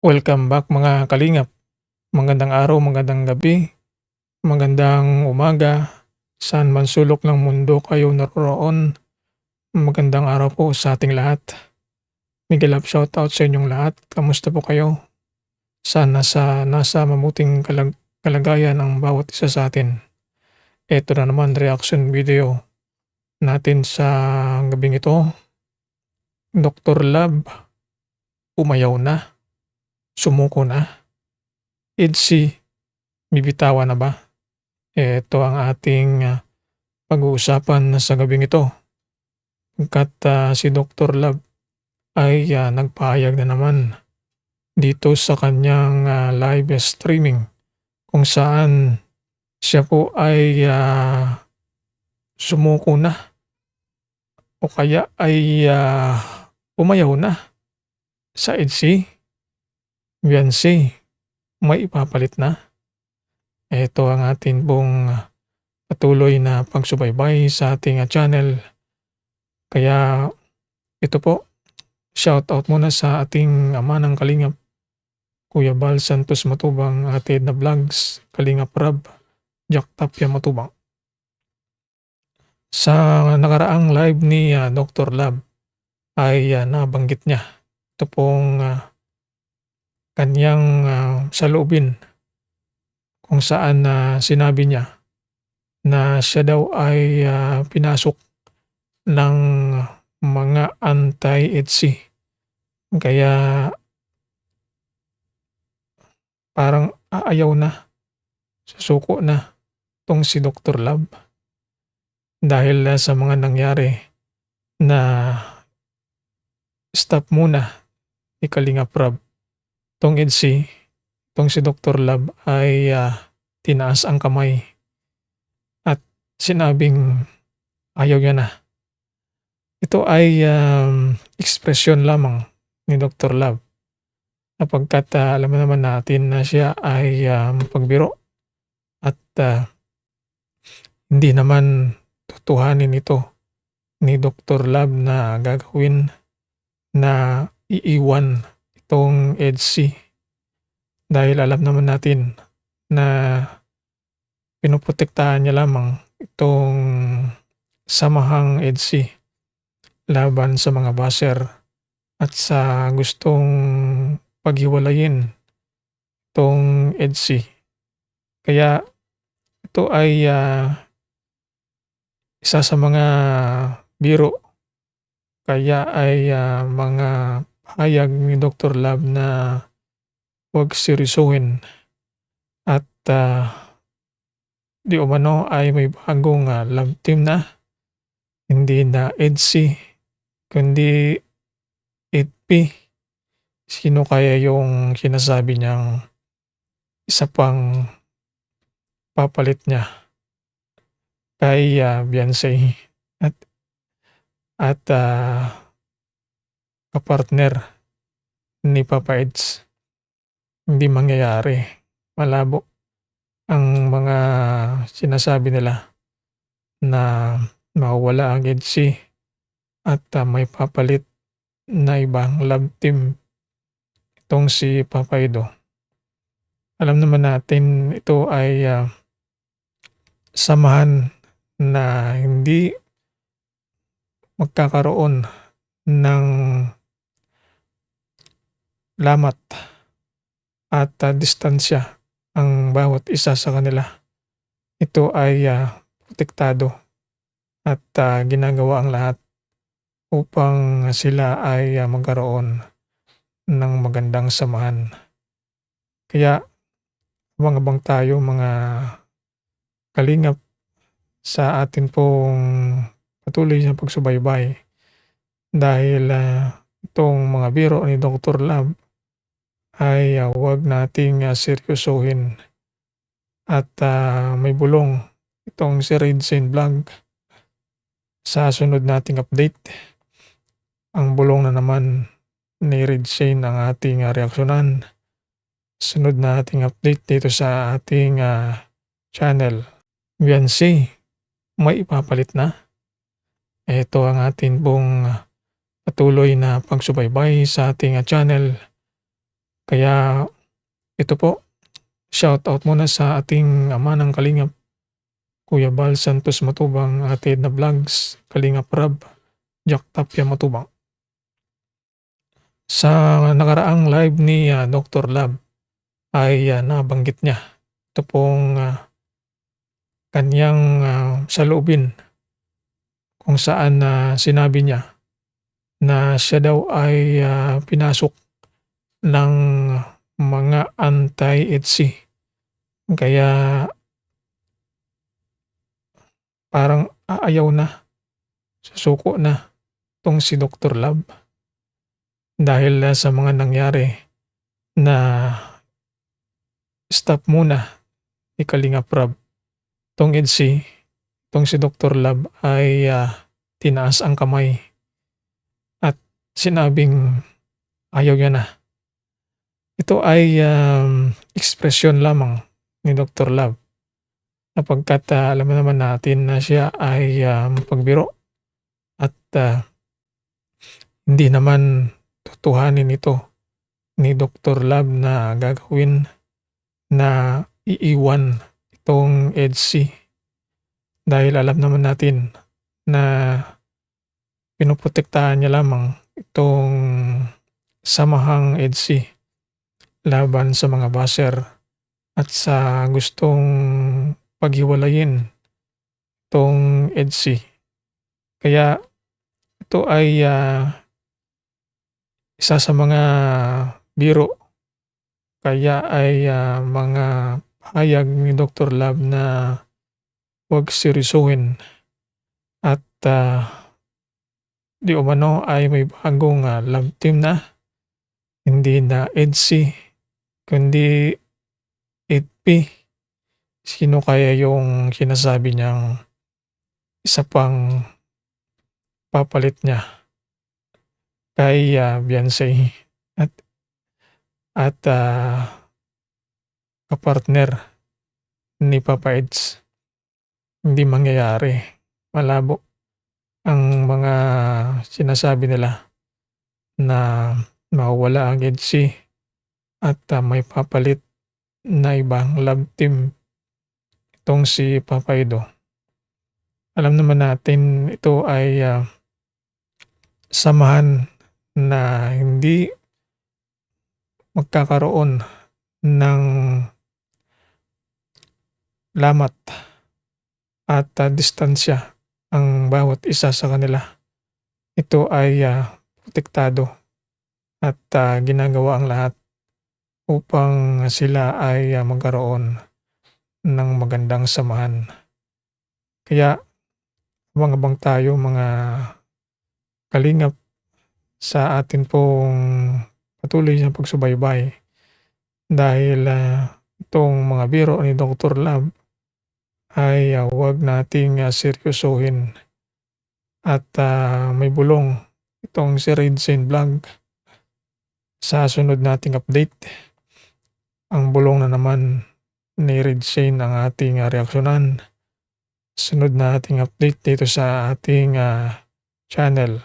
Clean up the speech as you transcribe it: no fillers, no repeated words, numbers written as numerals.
Welcome back mga kalingap. Magandang araw, magandang gabi, magandang umaga, saan man sulok ng mundo kayo naroroon. Magandang araw po sa ating lahat. Miguel love shoutout sa inyong lahat. Kamusta po kayo? Sana nasa mabuting kalagayan ang bawat isa sa atin. Ito na naman reaction video natin sa gabing ito. Dr. Love, umayaw na, sumuko na. EDSI, bibitawan na ba? Ito ang ating pag-uusapan sa gabing ito. Pagkat si Dr. Love ay nagpahayag na naman dito sa kanyang live streaming kung saan siya po ay sumuko na o kaya ay umayaw na sa EDSI, Beyonce, may ipapalit na. Ito ang ating pong patuloy na pagsubaybay sa ating channel. Kaya ito po, shoutout muna sa ating ama ng kalingap, Kuya Bal Santos Matubang, Ate Edna Vlogs, Kalingap Rab, Jack Tapia Matubang. Sa nakaraang live ni Dr. Love ay nabanggit niya ito pong kanyang saloobin kung saan sinabi niya na siya daw ay pinasok ng mga anti-EDSI. Kaya parang aayaw na, susuko na tong si Dr. Love dahil sa mga nangyari na stop muna ni Kalingap Rab. Tong EDSI, tong si Dr. Love ay tinaas ang kamay at sinabing ayaw niya na. Ito ay ekspresyon lamang ni Dr. Love sapagkat alam naman natin na siya ay pagbiro at hindi naman tutuhanin ito ni Dr. Love na gagawin na iiwan itong EDSI dahil alam naman natin na pinoprotektahan niya lamang itong samahang EDSI laban sa mga basher at sa gustong paghiwalayin itong EDSI. Kaya ito ay isa sa mga biro, kaya ay mga pahayag ni Dr. Love na huwag seryosohin at di umano ay may bagong love team na, hindi na EDSI kundi EDP. Sino kaya yung sinasabi niyang isa pang papalit niya kay Beyonce at kapartner ni Papa Eds? Hindi mangyayari. Malabo ang mga sinasabi nila na mawawala ang EDSI at may papalit na ibang love team itong si Papa Edo. Alam naman natin ito ay samahan na hindi magkakaroon ng lamat at distansya ang bawat isa sa kanila. Ito ay protektado at ginagawa ang lahat upang sila ay magkaroon ng magandang samahan. Kaya abang-abang tayo mga kalingap sa atin pong patuloy na pagsubaybay dahil itong mga biro ni Dr. Love ay huwag nating seryosohin at may bulong itong si Redsin Vlog sa sunod nating update. Ang bulong na naman ni Redsin ang ating reaksyonan. Sunod na ating update dito sa ating channel. Beyonce, may ipapalit na. Ito ang ating pong patuloy na pagsubaybay sa ating channel. Kaya ito po, shoutout muna sa ating ama ng kalingap, Kuya Bal Santos Matubang, Ate Edna Vlogs, Kalingap Rab, Jack Tapia Matubang. Sa nakaraang live ni Dr. Lab ay nabanggit niya ito pong kanyang saloobin kung saan sinabi niya na siya daw ay pinasok ng mga anti-EDSI. Kaya parang aayaw na, susuko na tong si Dr. Lab dahil sa mga nangyari na stop muna ni Kalingap Rab. Tong EDSI, tong si Dr. Lab ay tinaas ang kamay at sinabing ayaw niya na. Ito ay ekspresyon lamang ni Dr. Lab sapagkat alam naman natin na siya ay mapagbiro at hindi naman tutuhanin ito ni Dr. Lab na gagawin na iiwan itong EDSI dahil alam naman natin na pinoprotektahan niya lamang itong samahang EDSI laban sa mga basher at sa gustong paghiwalayin itong EDSI. Kaya ito ay isa sa mga biro, kaya ay mga pahayag ni Dr. Lab na huwag seryosohin at di umano ay may bagong love team na, hindi na EDSI kundi 8P. Sino kaya yung sinasabi niyang isa pang papalit niya kay Beyonce at kapartner ni Papa Eds? Hindi mangyayari. Malabo ang mga sinasabi nila na mawawala ang EDSI at may papalit na ibang love team itong si Papa Edo. Alam naman natin ito ay samahan na hindi magkakaroon ng lamat at distansya ang bawat isa sa kanila. Ito ay protektado at ginagawa ang lahat upang sila ay magkaroon ng magandang samahan. Kaya abang-abang tayo mga kalingap sa atin pong patuloy na pagsubaybay dahil itong mga biro ni Dr. Lab ay huwag nating seryosohin at may bulong itong si Red Zane Vlog. Sa sunod nating update, ang bulong na naman ni Red Zane ang ating reaksyonan. Sunod na ating update dito sa ating channel.